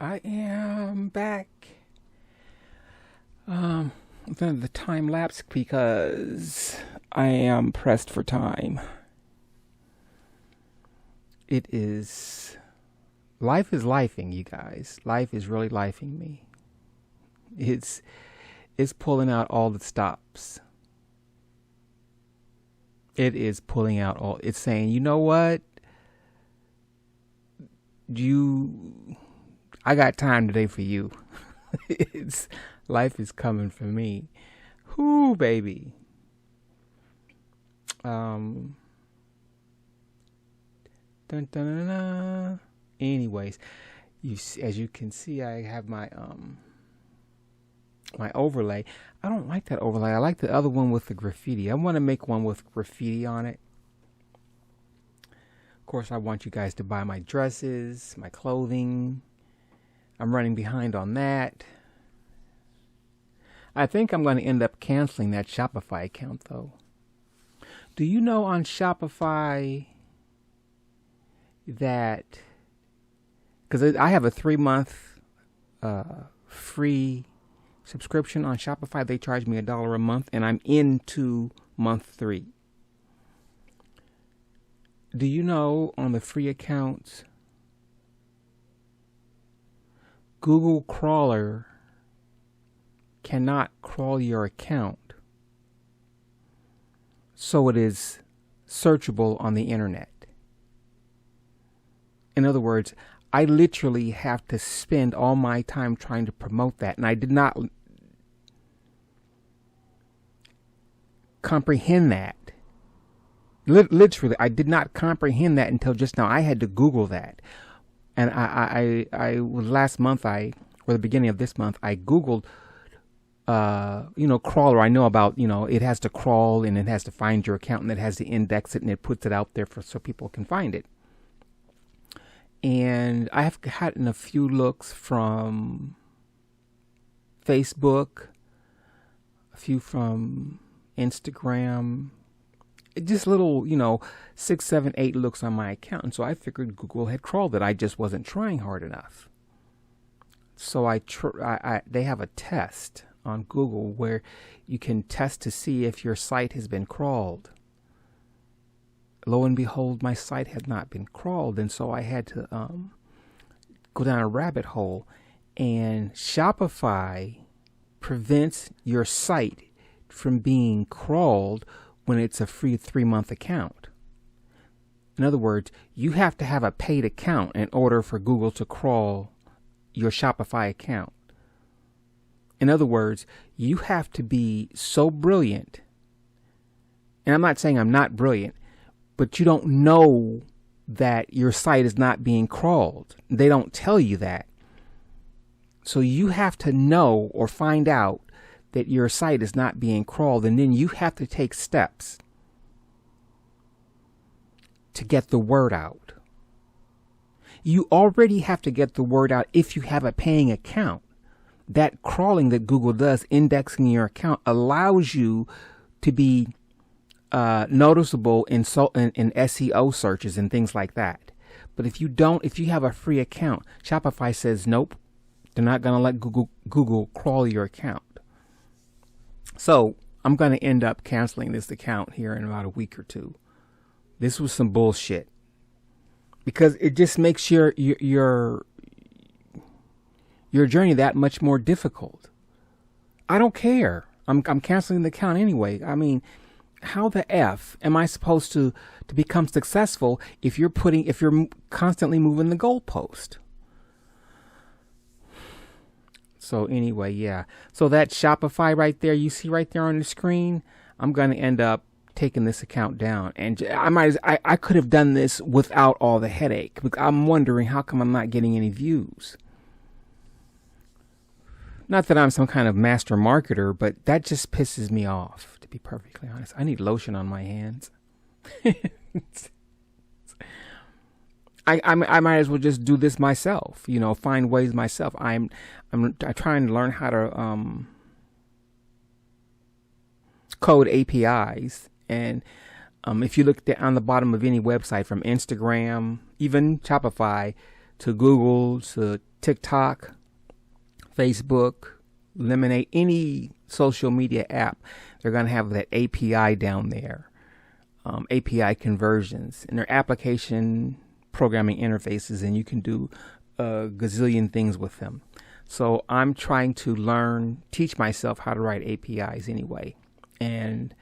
I am back. Then the time lapse because I am pressed for time. It is life is lifing, you guys. Life is really lifing me. It's pulling out all the stops. It is pulling out all. It's saying, you know what? I got time today for you. It's life is coming for me. Whoo, baby. Dun, dun, dun, dun. Anyways, as you can see, I have my my overlay. I don't like that overlay. I like the other one with the graffiti. I want to make one with graffiti on it. Of course, I want you guys to buy my dresses, my clothing. I'm running behind on that. I think I'm going to end up canceling that Shopify account, though. Do you know on Shopify that, because I have a 3-month free subscription on Shopify, they charge me $1 a month, and I'm into month 3. Do you know on the free accounts, Google crawler cannot crawl your account, so it is searchable on the internet. In other words, I literally have to spend all my time trying to promote that, and I did not comprehend that. Literally, I did not comprehend that until just now. I had to Google that. And I last month, or the beginning of this month, I Googled, crawler. I know about, it has to crawl and it has to find your account and it has to index it and it puts it out there so people can find it. And I have gotten a few looks from Facebook, a few from Instagram, just little, 6, 7, 8 looks on my account. And so I figured Google had crawled it. I just wasn't trying hard enough. So they have a test on Google where you can test to see if your site has been crawled. Lo and behold, my site had not been crawled. And so I had to go down a rabbit hole. And Shopify prevents your site from being crawled when it's a free 3-month account. In other words, you have to have a paid account in order for Google to crawl your Shopify account. In other words, you have to be so brilliant. And I'm not saying I'm not brilliant, but you don't know that your site is not being crawled. They don't tell you that. So you have to know or find out that your site is not being crawled, and then you have to take steps to get the word out. You already have to get the word out if you have a paying account. That crawling that Google does, indexing your account, allows you to be noticeable in SEO searches and things like that. But if you have a free account, Shopify says nope, they're not going to let Google crawl your account. So I'm going to end up canceling this account here in about a week or two. This was some bullshit because it just makes your journey that much more difficult. I don't care. I'm canceling the account anyway. I mean, how the F am I supposed to become successful if you're constantly moving the goalpost? So anyway, yeah. So that Shopify right there, you see right there on the screen, I'm going to end up taking this account down. And I could have done this without all the headache. I'm wondering how come I'm not getting any views. Not that I'm some kind of master marketer, but that just pisses me off, to be perfectly honest. I need lotion on my hands. I might as well just do this myself, find ways myself. I'm trying to learn how to code APIs. And if you look on the bottom of any website, from Instagram, even Shopify, to Google, to TikTok, Facebook, Lemonade, any social media app, they're going to have that API down there, API conversions, and their application programming interfaces, and you can do a gazillion things with them. So I'm trying to teach myself how to write APIs anyway. And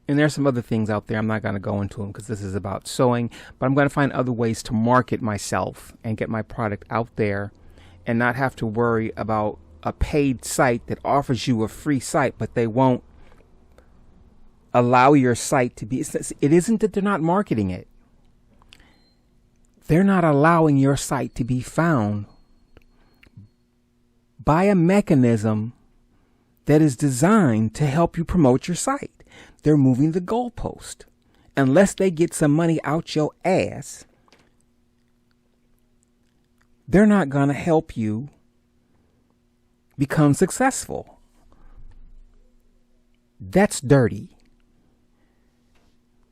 there's some other things out there. I'm not going to go into them because this is about sewing, but I'm going to find other ways to market myself and get my product out there and not have to worry about a paid site that offers you a free site, but they won't allow your site to be. It isn't that they're not marketing it. They're not allowing your site to be found by a mechanism that is designed to help you promote your site. They're moving the goalpost. Unless they get some money out your ass, they're not going to help you become successful. That's dirty.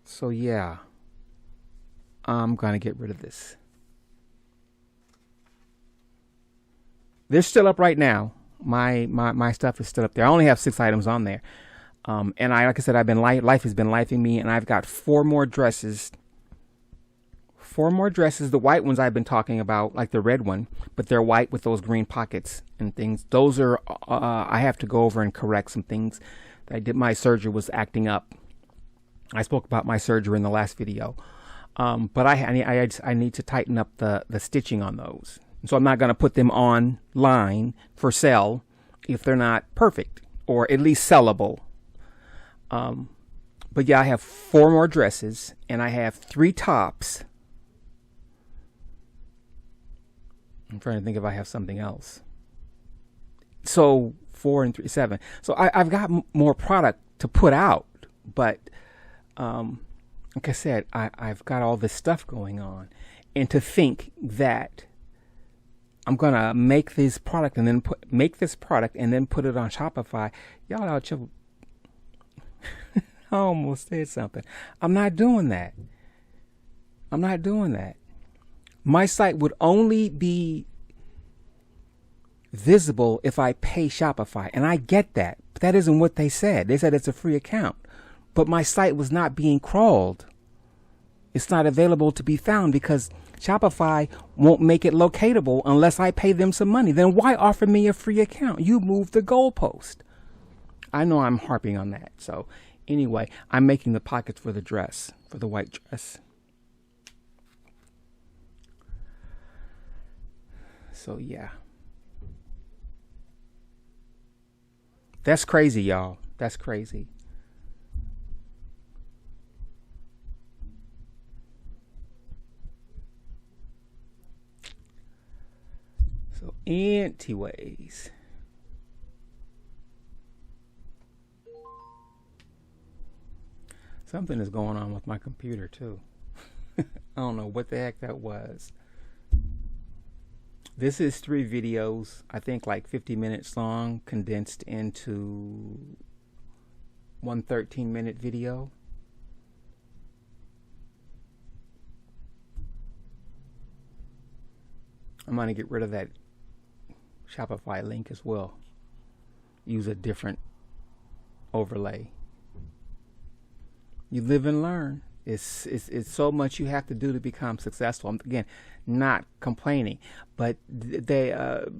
So yeah, I'm going to get rid of this. They're still up right now. My stuff is still up there. I only have 6 items on there. And like I said, life has been lifing me, and I've got 4 more dresses. 4 more dresses. The white ones I've been talking about, like the red one, but they're white with those green pockets and things. Those are, I have to go over and correct some things. My surgery was acting up. I spoke about my surgery in the last video. But I need to tighten up the stitching on those. So I'm not going to put them online for sale if they're not perfect or at least sellable. But yeah, I have 4 more dresses and I have 3 tops. I'm trying to think if I have something else. So 4 and 3, 7. So I've got more product to put out, but like I said, I've got all this stuff going on, and to think that I'm gonna make this product and then put it on Shopify, y'all out your I almost said something. I'm not doing that. My site would only be visible if I pay Shopify, and I get that, but that isn't what they said. They said it's a free account, but my site was not being crawled. It's not available to be found because Shopify won't make it locatable unless I pay them some money. Then why offer me a free account? You moved the goalpost. I know I'm harping on that. So anyway, I'm making the pockets for the dress, for the white dress. So yeah. That's crazy, y'all. That's crazy. So anyways. Something is going on with my computer too. I don't know what the heck that was. This is 3 videos, I think like 50 minutes long, condensed into one 13-minute video. I'm going to get rid of that Shopify link as well. Use a different overlay. You live and learn. It's so much you have to do to become successful. I'm, again, not complaining, but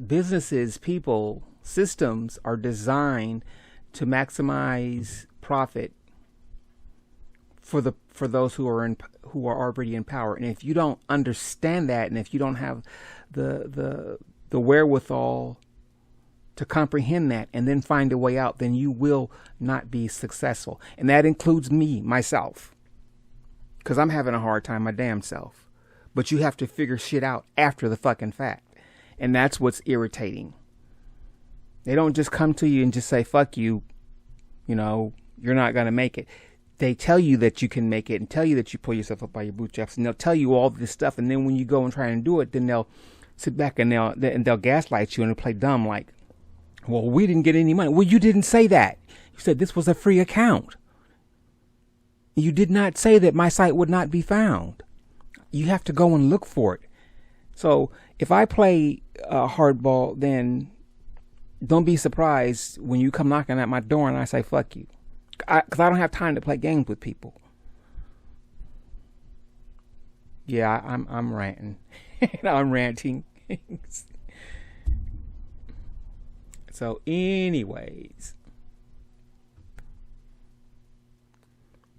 businesses, people, systems are designed to maximize profit for those who are already in power. And if you don't understand that, and if you don't have the wherewithal to comprehend that and then find a way out, then you will not be successful. And that includes me, myself. Because I'm having a hard time my damn self. But you have to figure shit out after the fucking fact. And that's what's irritating. They don't just come to you and just say, fuck you, you're not going to make it. They tell you that you can make it and tell you that you pull yourself up by your bootstraps. And they'll tell you all this stuff. And then when you go and try and do it, then they'll sit back and they'll gaslight you and they'll play dumb like, well, we didn't get any money. Well, you didn't say that. You said this was a free account. You did not say that my site would not be found. You have to go and look for it. So if I play hardball, then don't be surprised when you come knocking at my door and I say, fuck you. Because I don't have time to play games with people. Yeah, I'm ranting. I'm ranting. So anyways,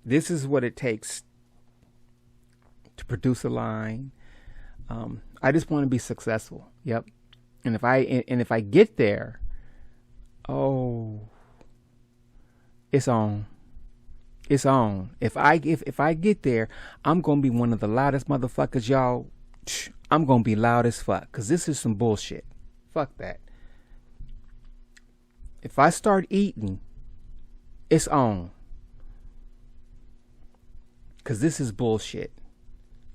this is what it takes to produce a line. I just want to be successful. Yep. And if I get there, oh, it's on. It's on. If I get there, I'm gonna be one of the loudest motherfuckers, y'all. I'm gonna be loud as fuck, cause this is some bullshit. Fuck that. If I start eating, it's on. Cause this is bullshit.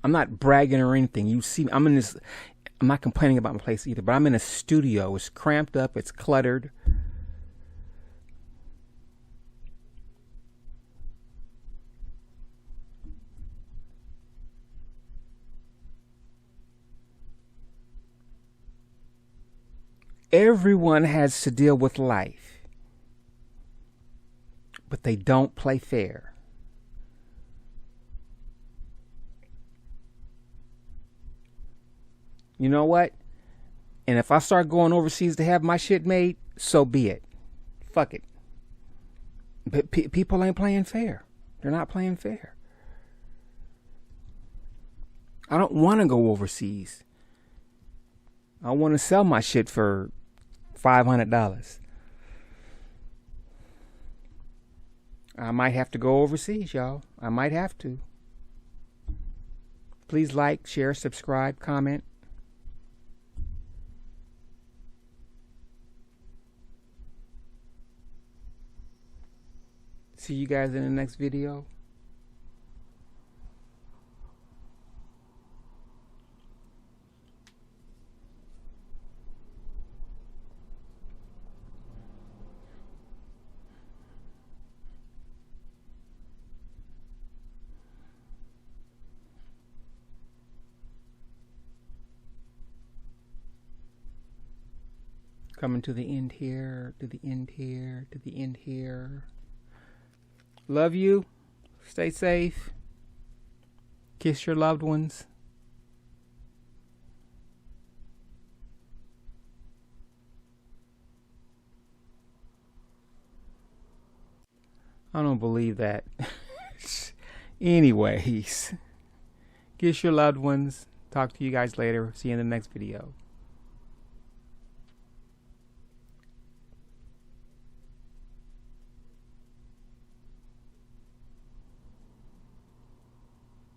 I'm not bragging or anything. You see, I'm not complaining about my place either, but I'm in a studio. It's cramped up. It's cluttered. Everyone has to deal with life, but they don't play fair. You know what? And if I start going overseas to have my shit made, so be it. Fuck it. But people ain't playing fair. They're not playing fair. I don't want to go overseas. I want to sell my shit for $500. I might have to go overseas, y'all. I might have to. Please like, share, subscribe, comment. See you guys in the next video. Coming to the end here, to the end here, to the end here. Love you. Stay safe. Kiss your loved ones. I don't believe that. Anyways, kiss your loved ones. Talk to you guys later. See you in the next video.